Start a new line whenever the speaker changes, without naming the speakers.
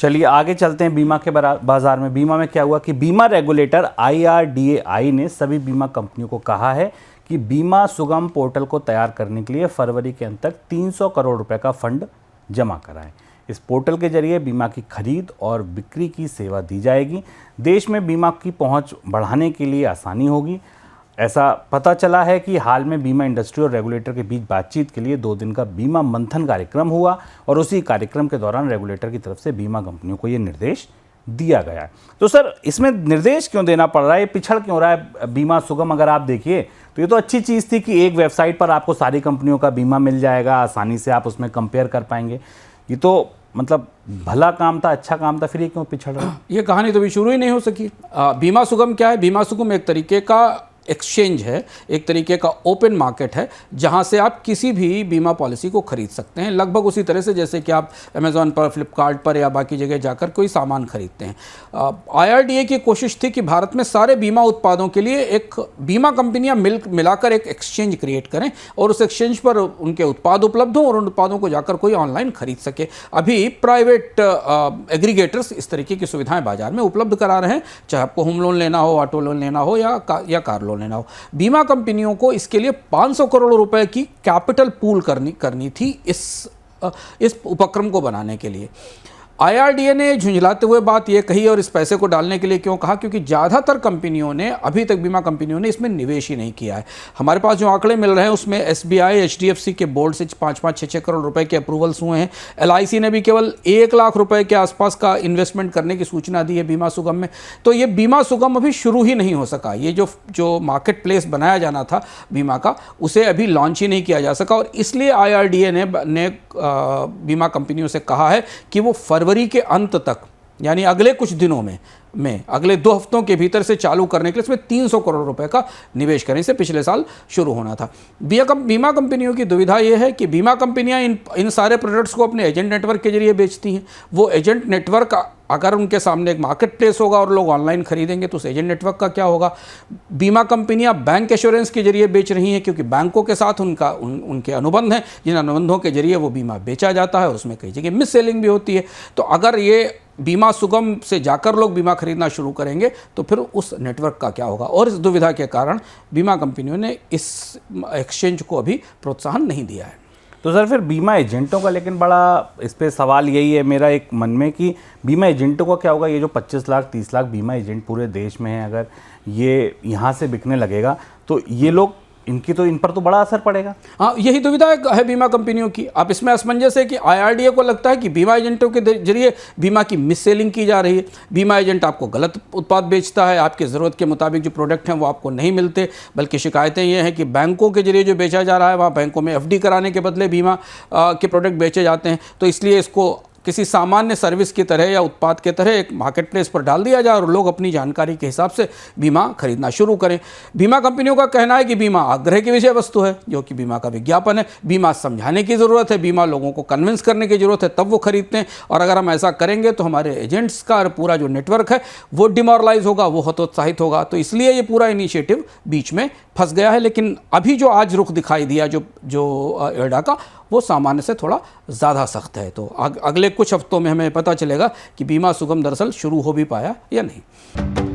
चलिए आगे चलते हैं बीमा के बाजार में। बीमा में क्या हुआ कि बीमा रेगुलेटर IRDAI ने सभी बीमा कंपनियों को कहा है कि बीमा सुगम पोर्टल को तैयार करने के लिए फरवरी के अंत तक 300 करोड़ रुपए का फंड जमा कराएं। इस पोर्टल के जरिए बीमा की खरीद और बिक्री की सेवा दी जाएगी। देश में बीमा की पहुंच बढ़ाने के लिए आसानी होगी। ऐसा पता चला है कि हाल में बीमा इंडस्ट्री और रेगुलेटर के बीच बातचीत के लिए 2 दिन का बीमा मंथन कार्यक्रम हुआ और उसी कार्यक्रम के दौरान रेगुलेटर की तरफ से बीमा कंपनियों को ये निर्देश दिया गया है। तो सर इसमें निर्देश क्यों देना पड़ रहा है, ये पिछड़ क्यों रहा है बीमा सुगम? अगर आप देखिए तो ये तो अच्छी चीज़ थी कि एक वेबसाइट पर आपको सारी कंपनियों का बीमा मिल जाएगा, आसानी से आप उसमें कंपेयर कर पाएंगे। ये तो मतलब भला काम था, अच्छा काम था, फिर ये क्यों पिछड़ रहा है?
ये कहानी तो अभी शुरू ही नहीं हो सकी। बीमा सुगम क्या है? बीमा सुगम एक तरीके का एक्सचेंज है, एक तरीके का ओपन मार्केट है जहां से आप किसी भी बीमा पॉलिसी को खरीद सकते हैं, लगभग उसी तरह से जैसे कि आप अमेज़ॉन पर, फ्लिपकार्ट पर या बाकी जगह जाकर कोई सामान खरीदते हैं। IRDA की कोशिश थी कि भारत में सारे बीमा उत्पादों के लिए एक बीमा कंपनियां मिलाकर एक एक्सचेंज क्रिएट करें और उस एक्सचेंज पर उनके उत्पाद उपलब्ध हों और उन उत्पादों को जाकर कोई ऑनलाइन खरीद सके। अभी प्राइवेट एग्रीगेटर्स इस तरीके की सुविधाएं बाजार में उपलब्ध करा रहे हैं, चाहे आपको होम लोन लेना हो, ऑटो लोन लेना हो या कार लोन लेना हो। बीमा कंपनियों को इसके लिए 500 करोड़ रुपए की कैपिटल पूल करनी थी इस उपक्रम को बनाने के लिए। IRDA ने झुंझलाते हुए बात यह कही और इस पैसे को डालने के लिए क्यों कहा? क्योंकि ज़्यादातर कंपनियों ने अभी तक, बीमा कंपनियों ने इसमें निवेश ही नहीं किया है। हमारे पास जो आंकड़े मिल रहे हैं उसमें SBI, HDFC के बोर्ड से 5-5, 6-6 करोड़ रुपए के अप्रूवल्स हुए हैं। LIC ने भी केवल 1 लाख रुपए के आसपास का इन्वेस्टमेंट करने की सूचना दी है बीमा सुगम में। तो ये बीमा सुगम अभी शुरू ही नहीं हो सका। ये जो मार्केट प्लेस बनाया जाना था बीमा का, उसे अभी लॉन्च ही नहीं किया जा सका और इसलिए IRDA ने बीमा कंपनियों से कहा है कि वो फरवरी के अंत तक, यानी अगले कुछ दिनों में अगले 2 हफ्तों के भीतर से चालू करने के लिए इसमें 300 करोड़ रुपए का निवेश करें। इसे पिछले साल शुरू होना था। बीमा कंपनियों की दुविधा यह है कि बीमा कंपनियां इन सारे प्रोडक्ट्स को अपने एजेंट नेटवर्क के जरिए बेचती हैं। वो एजेंट नेटवर्क अगर उनके सामने एक मार्केट प्लेस होगा और लोग ऑनलाइन खरीदेंगे तो उस एजेंट नेटवर्क का क्या होगा? बीमा कंपनियां बैंक एश्योरेंस के जरिए बेच रही हैं क्योंकि बैंकों के साथ उनके अनुबंध हैं, जिन अनुबंधों के जरिए वो बीमा बेचा जाता है। उसमें कई जगह मिस सेलिंग भी होती है। तो अगर ये बीमा सुगम से जाकर लोग बीमा खरीदना शुरू करेंगे तो फिर उस नेटवर्क का क्या होगा? और इस दुविधा के कारण बीमा कंपनियों ने इस एक्सचेंज को अभी प्रोत्साहन नहीं दिया है।
तो सर फिर बीमा एजेंटों का, लेकिन बड़ा इस पे सवाल यही है मेरा एक मन में कि बीमा एजेंटों का क्या होगा? ये जो 25 लाख 30 लाख बीमा एजेंट पूरे देश में है, अगर ये यहाँ से बिकने लगेगा तो ये लोग, इन पर तो बड़ा असर पड़ेगा।
हाँ, यही दुविधा है बीमा कंपनियों की। अब इसमें असमंजस है कि IRDA को लगता है कि बीमा एजेंटों के जरिए बीमा की मिस सेलिंग की जा रही है। बीमा एजेंट आपको गलत उत्पाद बेचता है, आपके ज़रूरत के मुताबिक जो प्रोडक्ट हैं वो आपको नहीं मिलते। बल्कि शिकायतें ये हैं कि बैंकों के जरिए जो बेचा जा रहा है, वहाँ बैंकों में FD कराने के बदले बीमा के प्रोडक्ट बेचे जाते हैं। तो इसलिए इसको किसी सामान्य सर्विस की तरह या उत्पाद के तरह एक मार्केट प्लेस पर डाल दिया जाए और लोग अपनी जानकारी के हिसाब से बीमा खरीदना शुरू करें। बीमा कंपनियों का कहना है कि बीमा आग्रह की विषय वस्तु है, जो कि बीमा का विज्ञापन है। बीमा समझाने की ज़रूरत है, बीमा लोगों को कन्विंस करने की ज़रूरत है, तब वो खरीदते हैं। और अगर हम ऐसा करेंगे तो हमारे एजेंट्स का पूरा जो नेटवर्क है वो डिमोरलाइज होगा, वो हतोत्साहित होगा। तो इसलिए ये पूरा इनिशिएटिव बीच में फंस गया है। लेकिन अभी जो आज रुख दिखाई दिया जो IRDA का, वो सामान्य से थोड़ा ज़्यादा सख्त है। तो अगले कुछ हफ्तों में हमें पता चलेगा कि बीमा सुगम दरअसल शुरू हो भी पाया या नहीं।